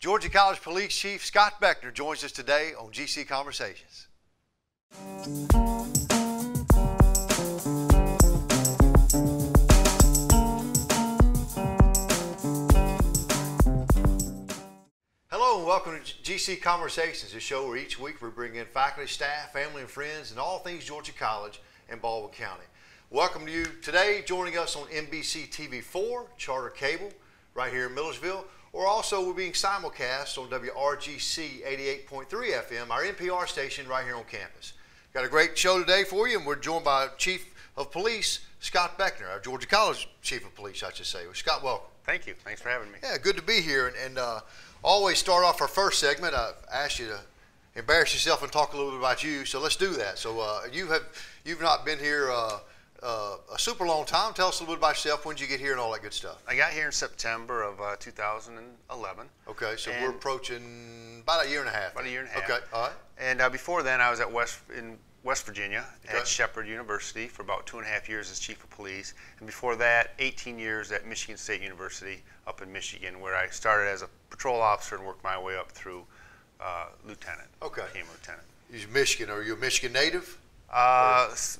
Georgia College Police Chief Scott Beckner joins us today on GC Conversations. Hello and welcome to GC Conversations, a show where each week we bring in faculty, staff, family, and friends, and all things Georgia College and Baldwin County. Welcome to you today, joining us on NBC TV4, Charter Cable, right here in Millersville, or also we're being simulcast on WRGC 88.3 FM, our NPR station right here on campus. Got a great show today for you, and we're joined by Chief of Police Scott Beckner, our Georgia College Chief of Police, I should say. Well, Scott, welcome. Thank you. Thanks for having me. Yeah, good to be here. And always start off our first segment. I asked you to embarrass yourself and talk a little bit about you, so let's do that. So you've not been here a super long time. Tell us a little bit about yourself. When did you get here and all that good stuff? I got here in September of 2011. Okay, so we're approaching about a year and a half. About a year and a half. Okay, all right. And before then, I was in West Virginia at Shepherd University for about 2.5 years as Chief of Police. And before that, 18 years at Michigan State University up in Michigan, where I started as a patrol officer and worked my way up through lieutenant. Okay. Became lieutenant. You're Michigan. Are you a Michigan native?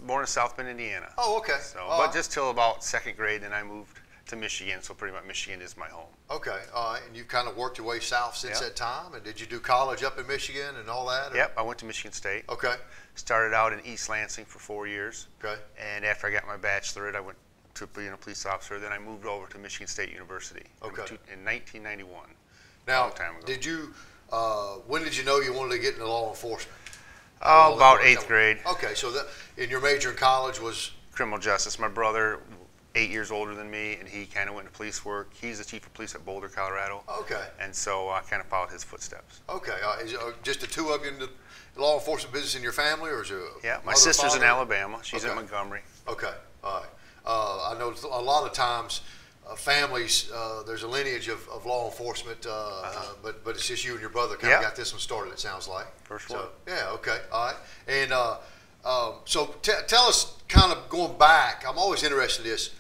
Born in South Bend, Indiana. Oh, okay. So, but just till about second grade, then I moved to Michigan. So pretty much Michigan is my home. Okay. All right. And you've kind of worked your way south since that time. And did you do college up in Michigan and all that? Or? Yep. I went to Michigan State. Okay. Started out in East Lansing for 4 years. Okay. And after I got my bachelorate, I went to being a police officer. Then I moved over to Michigan State University. Okay. In 1991. Now, a long time ago. did you? When did you know you wanted to get into law enforcement? Oh, about 8th grade. Okay, so in your major in college was? Criminal justice. My brother, 8 years older than me, and he kind of went into police work. He's the chief of police at Boulder, Colorado. Okay. And so I kind of followed his footsteps. Okay. Is just the two of you in the law enforcement business in your family, or is there? Yeah, my sister's in Alabama. She's in Montgomery. Okay. All right. I know a lot of times families, there's a lineage of law enforcement, but it's just you and your brother kind of got this one started, it sounds like. First one. So, yeah, okay, all right. And so tell us, kind of going back, I'm always interested in this,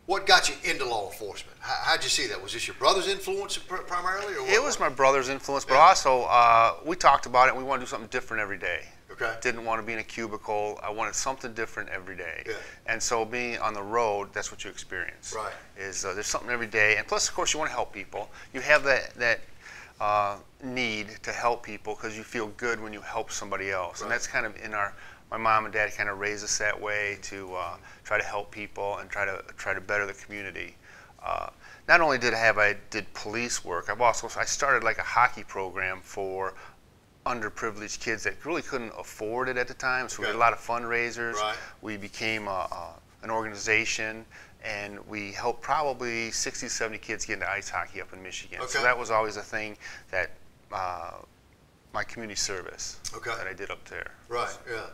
what got you into law enforcement? How'd you see that? Was this your brother's influence primarily? Or what? It was my brother's influence, but also we talked about it and we wanted to do something different every day. Okay. Didn't want to be in a cubicle. I wanted something different every day. Yeah. And so being on the road, that's what you experience. Right. Is there's something every day. And plus, of course, you want to help people. You have that need to help people because you feel good when you help somebody else. Right. And that's kind of in my mom and dad kind of raised us that way to try to help people and try to better the community. Not only did I did police work, I started like a hockey program for underprivileged kids that really couldn't afford it at the time. So we did a lot of fundraisers. Right. We became an organization, and we helped probably 60, 70 kids get into ice hockey up in Michigan. Okay. So that was always a thing that my community service that I did up there. Right, yeah.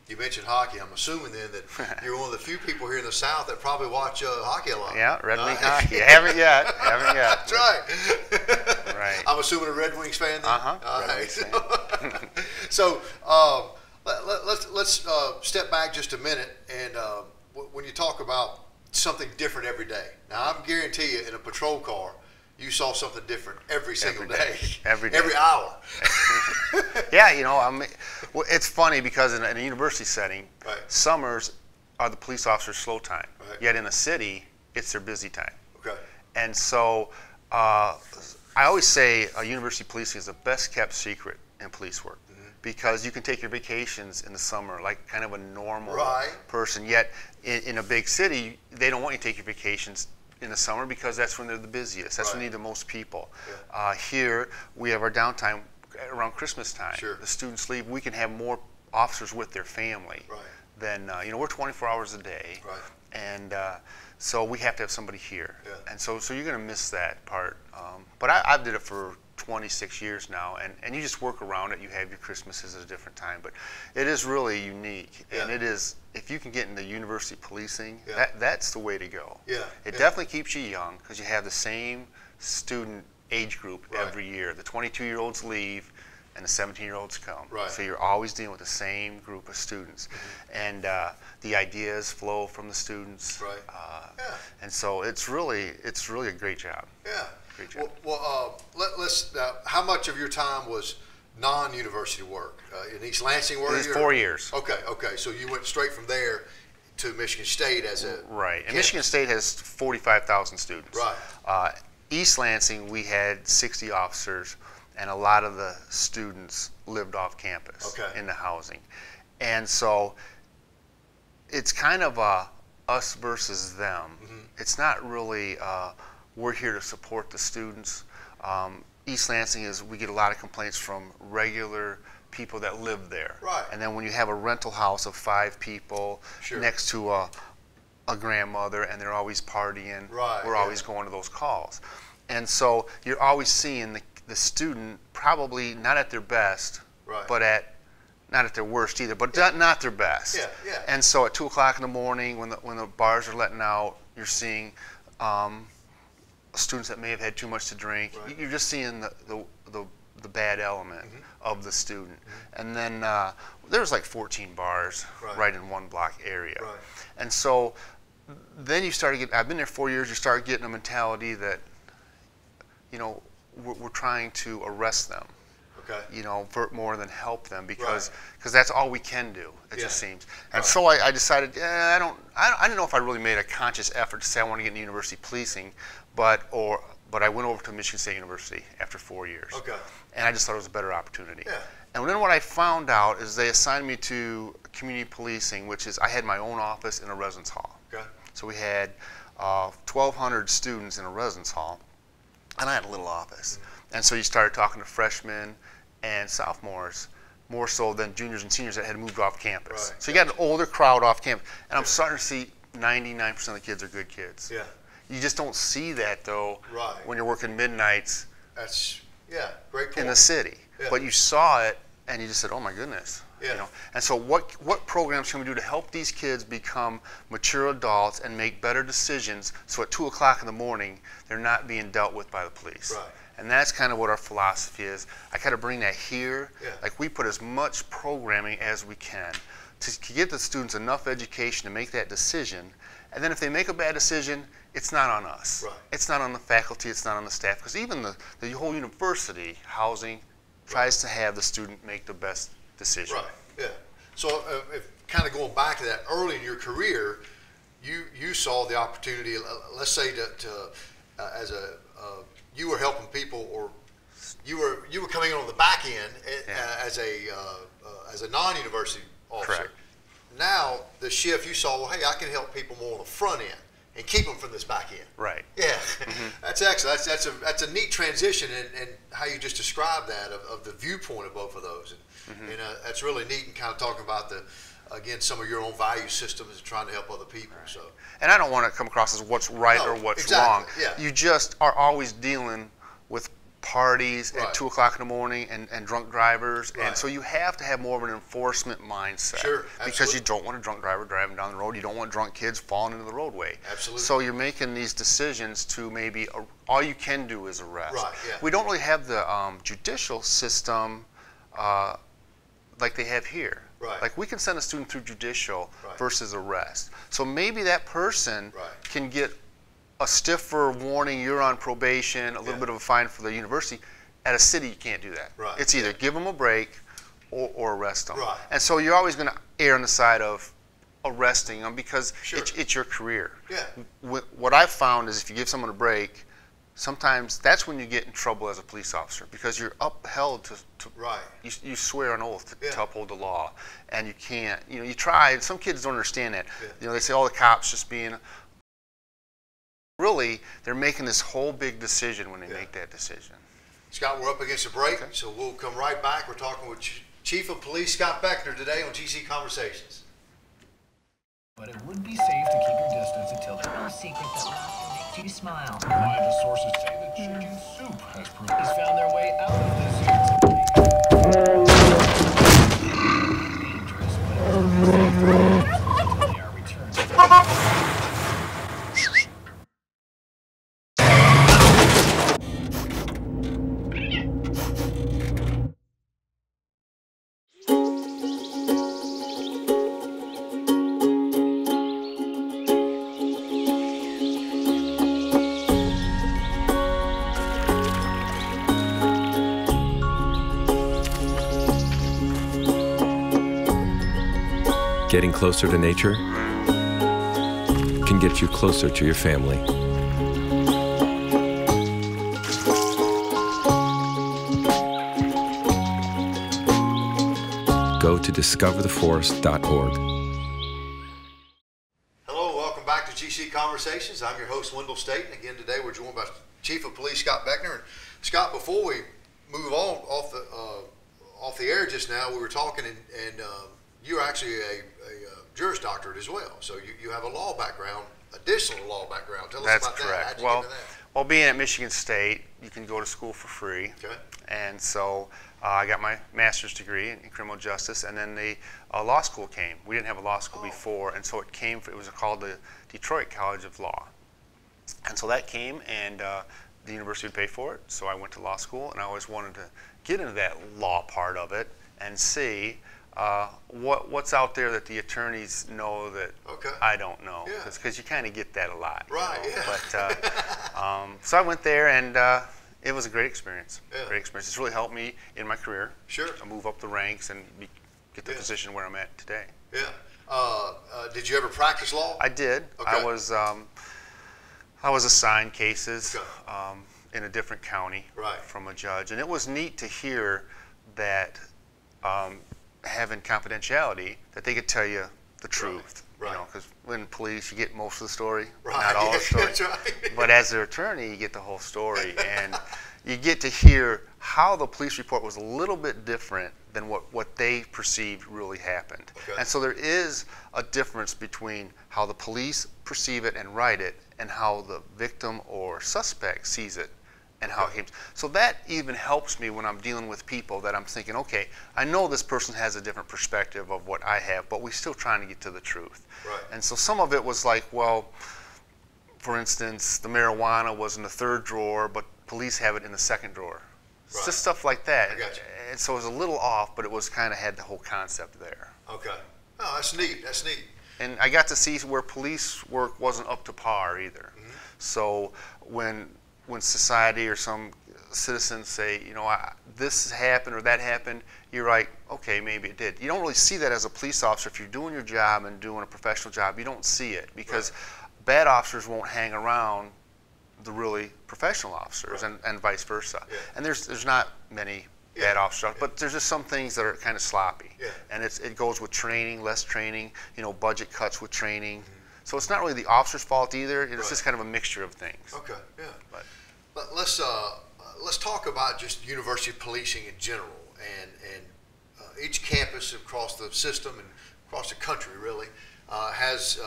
You mentioned hockey. I'm assuming then that you're one of the few people here in the South that probably watch hockey a lot. Yeah, Red Wing hockey. Haven't yet. That's right. Right. I'm assuming a Red Wings fan then? Uh-huh. Red Wings fan. So let's step back just a minute. And when you talk about something different every day, now I guarantee you in a patrol car, you saw something different every single day. Every day. Every hour. Yeah, it's funny because in a university setting, summers are the police officer's slow time. Right. Yet in a city, it's their busy time. Okay. And so I always say university policing is the best kept secret in police work. Because you can take your vacations in the summer like kind of a normal person. Yet in a big city, they don't want you to take your vacations in the summer because that's when they're the busiest. That's when you need the most people. Yeah. Here, we have our downtime around Christmas time. Sure. The students leave. We can have more officers with their family than, we're 24 hours a day. Right. And so we have to have somebody here. Yeah. And so you're going to miss that part. But I've did it for 26 years now, and you just work around it. You have your Christmases at a different time, but it is really unique, and it is, if you can get into university policing, that's the way to go. Yeah. It definitely keeps you young because you have the same student age group every year. The 22-year-olds leave and the 17-year-olds come. Right. So you're always dealing with the same group of students. And the ideas flow from the students. Right. And so it's really a great job. Yeah. Great job. Let's. How much of your time was non-university work in East Lansing? It was 4 years. Okay. So you went straight from there to Michigan State as a right. And Michigan State has 45,000 students. Right. East Lansing, we had 60 officers, and a lot of the students lived off campus in the housing. And so it's kind of us versus them. It's not really we're here to support the students. East Lansing we get a lot of complaints from regular people that live there. Right. And then when you have a rental house of 5 people next to a grandmother and they're always partying, we're always going to those calls. And so you're always seeing the student probably not at their best, but not at their worst either, but not their best. And so at 2 o'clock in the morning when the bars are letting out, you're seeing students that may have had too much to drink. You're just seeing the bad element of the student. And then there's like 14 bars right in one block area. And so then you start to get, I've been there 4 years, you start getting a mentality that, you know, we're trying to arrest them. You know, more than help them because that's all we can do. It just seems. And so I decided, I don't know if I really made a conscious effort to say I want to get into university policing, but I went over to Michigan State University after 4 years. And I just thought it was a better opportunity. And then what I found out is they assigned me to community policing, which is I had my own office in a residence hall. So we had 1,200 students in a residence hall, and I had a little office. And so you started talking to freshmen and sophomores, more so than juniors and seniors that had moved off campus. So you got an older crowd off campus, and I'm starting to see 99% of the kids are good kids. You just don't see that though when you're working midnights. That's great point. In the city. But you saw it, and you just said, "Oh my goodness." You know? And so what programs can we do to help these kids become mature adults and make better decisions so at 2 o'clock in the morning they're not being dealt with by the police? And that's kind of what our philosophy is. I kind of bring that here. Like we put as much programming as we can to get the students enough education to make that decision. And then if they make a bad decision, it's not on us. It's not on the faculty, it's not on the staff. Because even the whole university housing tries to have the student make the best decision. So if kind of going back to that early in your career, you saw the opportunity, let's say you were helping people, or you were coming in on the back end as a non-university officer. Now the shift you saw, well, hey, I can help people more on the front end and keep them from this back end. That's excellent. That's a neat transition, and how you just described that of the viewpoint of both of those, and that's really neat, and kind of talking about again, some of your own value systems and trying to help other people. So, and I don't want to come across as what's right or what's wrong. You just are always dealing with parties at 2 o'clock in the morning and drunk drivers, and so you have to have more of an enforcement mindset. Because you don't want a drunk driver driving down the road. You don't want drunk kids falling into the roadway. So you're making these decisions to maybe all you can do is arrest. We don't really have the judicial system like they have here. Like we can send a student through judicial versus arrest. So maybe that person can get a stiffer warning, you're on probation, a little bit of a fine for the university. At a city, you can't do that. It's either give them a break or arrest them. And so you're always going to err on the side of arresting them because it's your career. What I've found is if you give someone a break, sometimes that's when you get in trouble as a police officer because you're upheld to you swear an oath to uphold the law, and you can't, you try, and some kids don't understand that. They say, oh, the cops just being, really, they're making this whole big decision when they make that decision. Scott, we're up against a break, so we'll come right back. We're talking with Chief of Police Scott Beckner today on GC Conversations. But it would be safe to keep your distance until there's no secret that makes you smile. Reliable sources say that chicken soup has found their way out of this dangerous, but they are returned. Getting closer to nature can get you closer to your family. Go to discovertheforest.org. Hello, welcome back to GC Conversations. I'm your host, Wendell Staten. Again, today we're joined by Chief of Police Scott Beckner. And Scott, before we move on off the air just now, we were talking, and you're actually a Juris Doctorate as well. So you have a law background, additional law background. Tell us about that. That's correct. Well, being at Michigan State, you can go to school for free. Okay. And so I got my master's degree in criminal justice, and then the law school came. We didn't have a law school before, and so it was called the Detroit College of Law. And so that came, and the university would pay for it. So I went to law school, and I always wanted to get into that law part of it and see what's out there that the attorneys know that I don't know, because you kind of get that a lot. Right. You know? Yeah. But so I went there, and it was a great experience. Yeah. Great experience. It's really helped me in my career. Sure. To move up the ranks and get the position where I'm at today. Yeah. Did you ever practice law? I did. Okay. I was assigned cases in a different county from a judge, and it was neat to hear that. Having confidentiality, that they could tell you the truth. Right. You know, because when police, you get most of the story, not all the story. That's right. But as their attorney, you get the whole story, and you get to hear how the police report was a little bit different than what they perceived really happened. Okay. And so there is a difference between how the police perceive it and write it, and how the victim or suspect sees it. And how it came. So that even helps me when I'm dealing with people that I'm thinking, okay, I know this person has a different perspective of what I have, but we're still trying to get to the truth. Right. And so some of it was like, well, for instance, the marijuana was in the third drawer, but police have it in the second drawer. It's just stuff like that. I got you. And so it was a little off, but it was kind of had the whole concept there. Okay. Oh, that's neat. That's neat. And I got to see where police work wasn't up to par either. Mm-hmm. So when society or some citizens say, you know, this happened or that happened, you're like, okay, maybe it did. You don't really see that as a police officer. If you're doing your job and doing a professional job, you don't see it, because bad officers won't hang around the really professional officers, and vice versa. Yeah. And there's not many bad officers, but there's just some things that are kind of sloppy. Yeah. And it goes with training, less training, you know, budget cuts with training. Mm-hmm. So it's not really the officer's fault either. It's just kind of a mixture of things. Okay, yeah. But let's talk about just university policing in general, and each campus across the system and across the country really has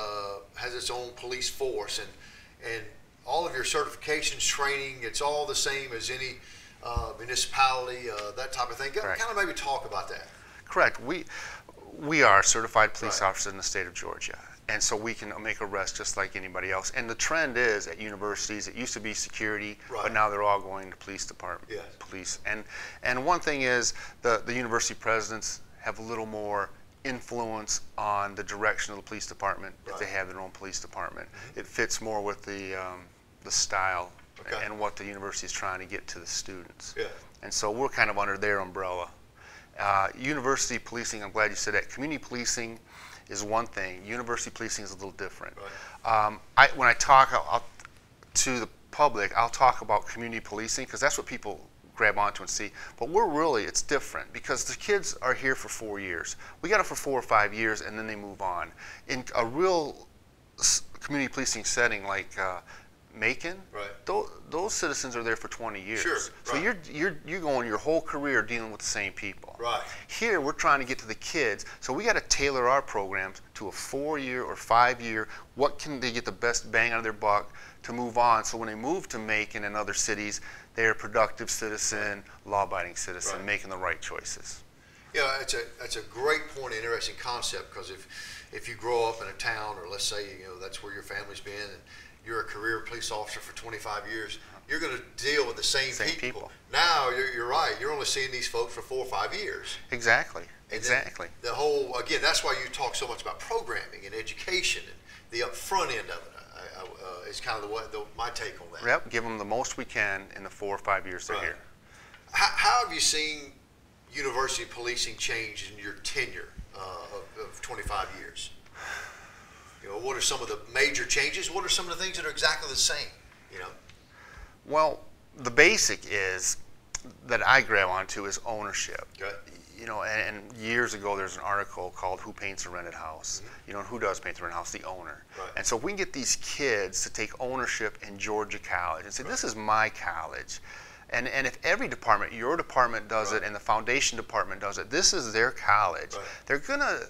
its own police force, and all of your certifications, training, it's all the same as any municipality, that type of thing. Kind of maybe talk about that. Correct. We are certified police officers in the state of Georgia. And so we can make arrests just like anybody else. And the trend is at universities, it used to be security, but now they're all going to police department, police. And one thing is the university presidents have a little more influence on the direction of the police department if they have their own police department. Mm-hmm. It fits more with the style and what the university is trying to get to the students. Yeah. And so we're kind of under their umbrella. University policing, I'm glad you said that. Community policing is one thing. University policing is a little different. Right. When I talk to the public, I'll talk about community policing, because that's what people grab onto and see. But it's different, because the kids are here for 4 years. We got them for 4 or 5 years, and then they move on. In a real community policing setting like Macon, those citizens are there for 20 years. Sure, so you're going your whole career dealing with the same people. Right. Here we're trying to get to the kids, so we got to tailor our programs to a 4-year or 5-year. What can they get the best bang out of their buck to move on? So when they move to Macon and other cities, they're a productive citizen, law-abiding citizen, making the right choices. Yeah, that's a great point, interesting concept, because if you grow up in a town, or let's say that's where your family's been, and you're a career police officer for 25 years, you're going to deal with the same people. Now, you're right. You're only seeing these folks for 4 or 5 years. Exactly. Exactly. The whole, again, that's why you talk so much about programming and education, and the upfront end of it is kind of my take on that. Yep. Give them the most we can in the 4 or 5 years they're here. How have you seen university policing change in your tenure of 25 years? You know, what are some of the major changes? What are some of the things that are exactly the same? You know. Well, the basic is that I grab onto is ownership. Okay. You know, and years ago there's an article called "Who Paints a Rented House?" Mm-hmm. You know, and who does paint the rented house? The owner. Right. And so if we can get these kids to take ownership in Georgia College and say, "This is my college," and if every department, your department does it, and the foundation department does it, this is their college. Right.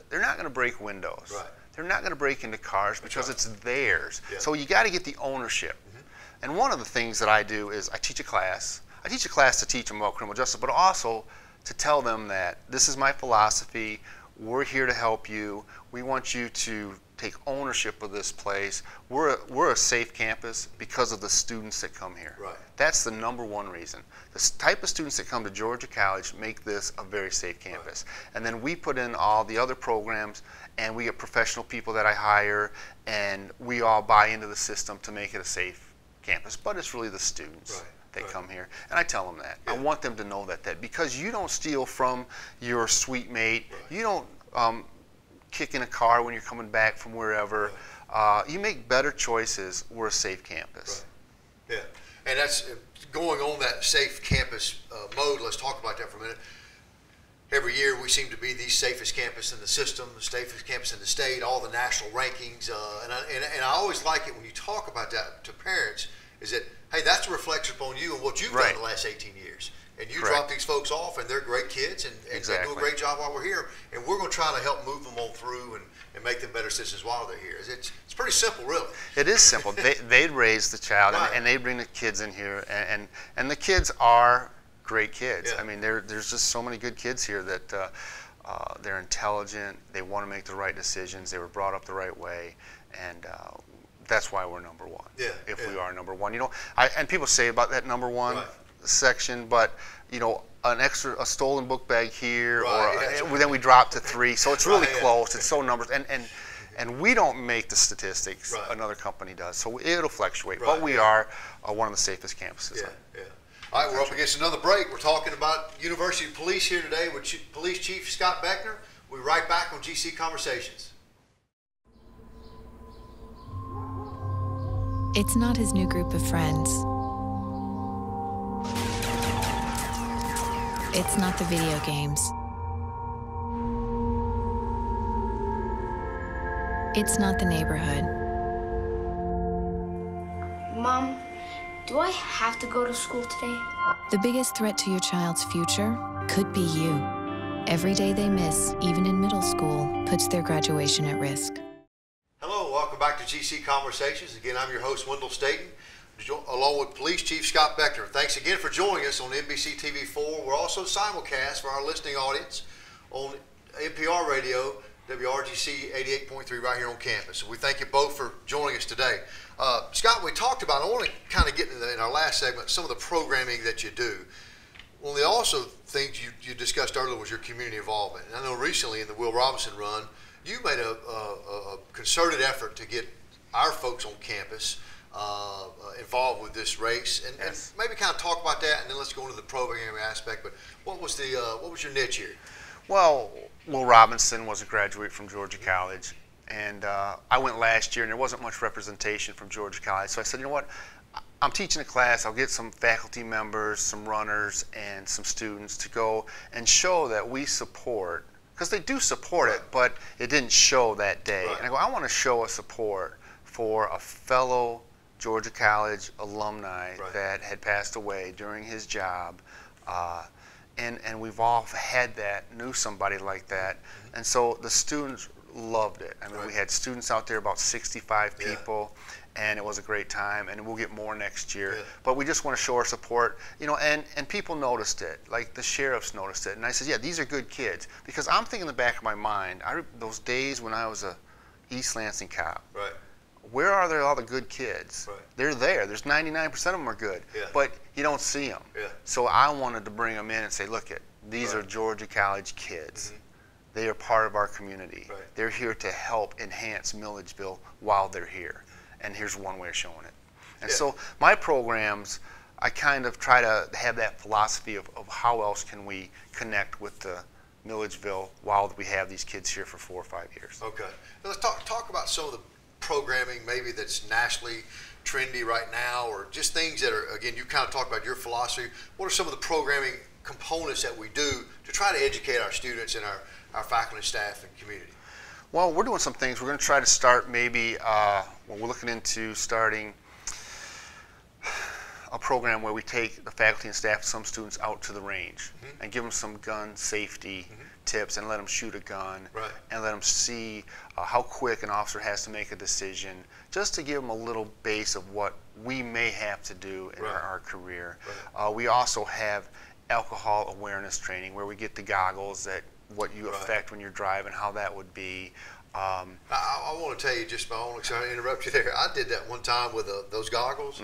They're not gonna break windows. Right. They're not gonna break into cars because it's theirs. Yeah. So you got to get the ownership. Mm-hmm. And one of the things that I do is I teach a class. I teach a class to teach them about criminal justice, but also to tell them that this is my philosophy, we're here to help you, we want you to take ownership of this place. We're a safe campus because of the students that come here. Right. That's the number one reason. The type of students that come to Georgia College make this a very safe campus. Right. And then we put in all the other programs, and we get professional people that I hire, and we all buy into the system to make it a safe campus. But it's really the students. Right. They come here, and I tell them that. Yeah. I want them to know that because you don't steal from your suite mate, you don't kick in a car when you're coming back from wherever. You make better choices. We're a safe campus. Right. Yeah, and that's going on that safe campus mode. Let's talk about that for a minute. Every year we seem to be the safest campus in the system, the safest campus in the state, all the national rankings, and I always like it when you talk about that to parents, is that, hey, that's a reflection upon you and what you've done the last 18 years. And you drop these folks off, and they're great kids, and they do a great job while we're here. And we're going to try to help move them on through and make them better citizens while they're here. It's pretty simple, really. It is simple. They'd raise the child, and they bring the kids in here. And the kids are great kids. Yeah. I mean, there's just so many good kids here that they're intelligent. They want to make the right decisions. They were brought up the right way. And that's why we're number one. Yeah, if we are number one, you know, and people say about that number one section, but you know, a stolen book bag here, or then we drop to 3, so it's really close. It's so numbers, and we don't make the statistics. Another company does, so it'll fluctuate. But we are one of the safest campuses. Yeah. All right, we're up against another break. We're talking about University Police here today with Police Chief Scott Beckner. We'll be right back on GC Conversations. It's not his new group of friends. It's not the video games. It's not the neighborhood. Mom, do I have to go to school today? The biggest threat to your child's future could be you. Every day they miss, even in middle school, puts their graduation at risk. Hello, welcome back to GC Conversations. Again, I'm your host, Wendell Staten, along with Police Chief Scott Beckner. Thanks again for joining us on NBC TV4. We're also simulcast for our listening audience on NPR Radio, WRGC 88.3 right here on campus. So we thank you both for joining us today. Scott, we talked about, I want to kind of get into in our last segment, some of the programming that you do. One of the also things you discussed earlier was your community involvement. And I know recently in the Will Robinson run, you made a concerted effort to get our folks on campus involved with this race, and maybe kind of talk about that, and then let's go into the programming aspect. But what was your niche here? Well, Will Robinson was a graduate from Georgia College, and I went last year, and there wasn't much representation from Georgia College. So I said, you know what? I'm teaching a class. I'll get some faculty members, some runners, and some students to go and show that we support. Because they do support it, but it didn't show that day. And I go, I want to show a support for a fellow Georgia College alumni that had passed away during his job. And we've all had that, knew somebody like that. And so the students loved it. I mean, we had students out there, about 65 people. And it was a great time, and we'll get more next year. But we just want to show our support, you know, and people noticed it, like the sheriffs noticed it. And I said, yeah, these are good kids. Because I'm thinking in the back of my mind, those days when I was a East Lansing cop, where are there all the good kids? They're there. There's 99% of them are good, but you don't see them. So I wanted to bring them in and say, look, these are Georgia College kids. They are part of our community. They're here to help enhance Milledgeville while they're here. And here's one way of showing it. And so my programs, I kind of try to have that philosophy of how else can we connect with the Milledgeville while we have these kids here for 4 or 5 years. Okay. Now let's talk about some of the programming maybe that's nationally trendy right now, or just things that are, again, you kind of talk about your philosophy. What are some of the programming components that we do to try to educate our students and our faculty, staff, and community? Well, we're doing some things. We're going to try to start maybe, well, we're looking into starting a program where we take the faculty and staff, some students, out to the range and give them some gun safety tips and let them shoot a gun and let them see how quick an officer has to make a decision, just to give them a little base of what we may have to do in our career. We also have alcohol awareness training where we get the goggles that what you affect when you're driving, how that would be. I want to tell you, just my own, sorry to interrupt you there. I did that one time with those goggles.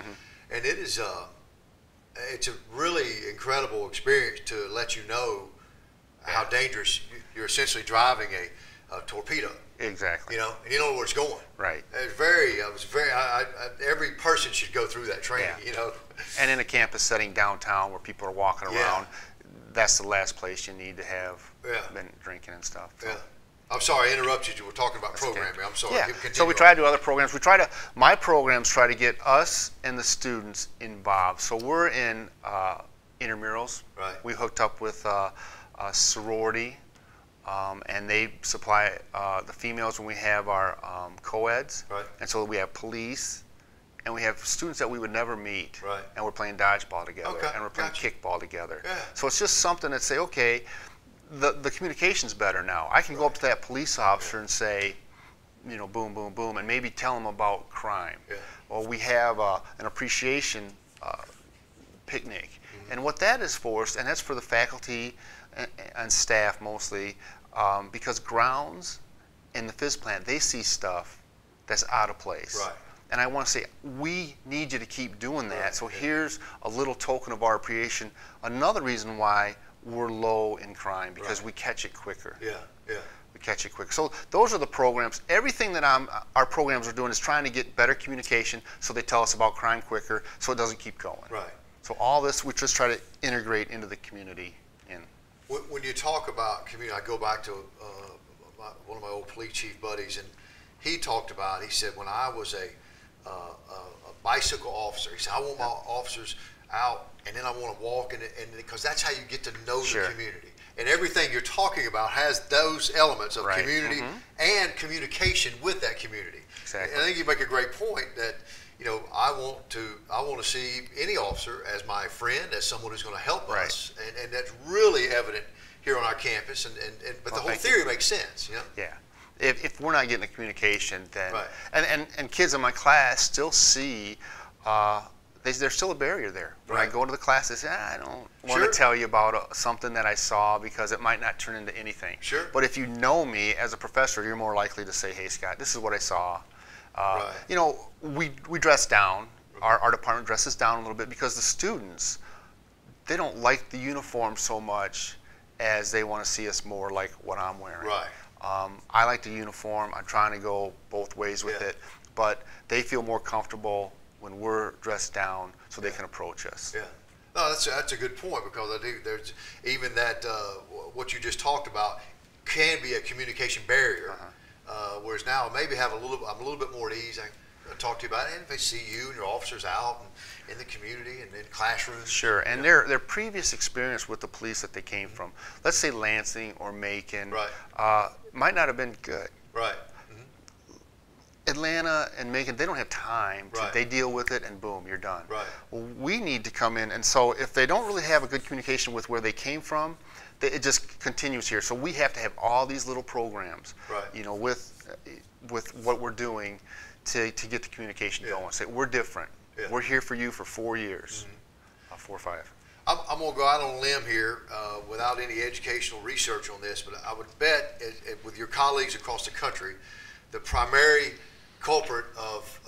And it is it's a really incredible experience to let you know how dangerous you're essentially driving a torpedo. Exactly. You know, and you know where it's going. Right. Every person should go through that training. You know. And in a campus setting downtown where people are walking around, that's the last place you need to have been drinking and stuff. So. I'm sorry, I interrupted you. We're talking about programming. I'm sorry. So we try to do other programs. My programs try to get us and the students involved. So we're in intramurals. We hooked up with a sorority, and they supply the females when we have our co-eds. And so we have police, and we have students that we would never meet. And we're playing dodgeball together, and we're playing kickball together. So it's just something that say, okay, the communication's better now. I can go up to that police officer and say, you know, boom, boom, boom, and maybe tell them about crime. Or we have an appreciation picnic. And what that is for us, and that's for the faculty and staff mostly, because grounds and the phys plant, they see stuff that's out of place. And I want to say, we need you to keep doing that. So here's a little token of our appreciation. Another reason why we're low in crime, because we catch it quicker. We catch it quicker. So those are the programs. Everything that our programs are doing is trying to get better communication, so they tell us about crime quicker, so it doesn't keep going. So all this, we just try to integrate into the community. When you talk about community, I go back to one of my old police chief buddies, and he talked about, he said, when I was a bicycle officer, he said, I want my officers out, and then I want to walk in it, and because that's how you get to know the community. And everything you're talking about has those elements of community and communication with that community. And I think you make a great point that, you know, I want to see any officer as my friend, as someone who's going to help us, and that's really evident here on our campus. But the whole theory makes sense, you know. If we're not getting the communication, then and kids in my class still see. There's still a barrier there. When I go into the class, they say, I don't want to tell you about something that I saw because it might not turn into anything. But if you know me as a professor, you're more likely to say, hey, Scott, this is what I saw. You know, we dress down. Our department dresses down a little bit because the students, they don't like the uniform so much as they want to see us more like what I'm wearing. I like the uniform. I'm trying to go both ways with it. But they feel more comfortable when we're dressed down, so they can approach us. No, that's a good point, because I think there's even that what you just talked about can be a communication barrier. Whereas now maybe I'm a little bit more at ease. I talk to you about it, and if they see you and your officers out and in the community and in classrooms. And their previous experience with the police that they came from, let's say Lansing or Macon, might not have been good. Atlanta and Macon, they don't have time. They deal with it and boom, you're done. Well, we need to come in, and so if they don't really have a good communication with where they came from, it just continues here. So we have to have all these little programs, you know, with what we're doing to get the communication going. Say, we're different. We're here for you for 4 years, 4 or 5. I'm going to go out on a limb here without any educational research on this, but I would bet with your colleagues across the country, the primary culprit of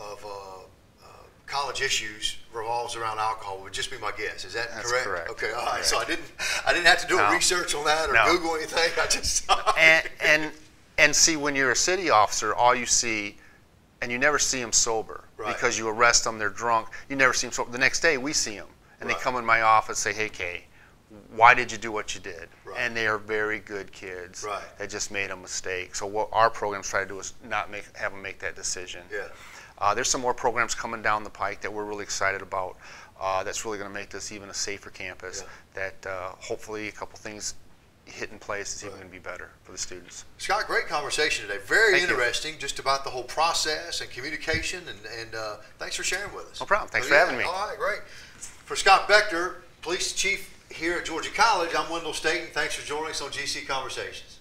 college issues revolves around alcohol would just be my guess. Is that correct? That's correct. Okay, all right. So I didn't have to do a research on that or Google anything. I just and see, when you're a city officer, all you see, and you never see them sober because you arrest them, they're drunk. You never see them sober. The next day we see them, and they come in my office and say, hey, Kay, why did you do what you did? Right. And they are very good kids Right. that just made a mistake. So what our programs try to do is not have them make that decision. Yeah. There's some more programs coming down the pike that we're really excited about. That's really going to make this even a safer campus. Yeah. That hopefully a couple things hit in place is even going to be better for the students. Scott, great conversation today. Very Thank interesting, just about the whole process and communication, and thanks for sharing with us. No problem. Thanks for having me. All right, great. For Scott Beckner, Police Chief here at Georgia College, I'm Wendell Staten. Thanks for joining us on GC Conversations.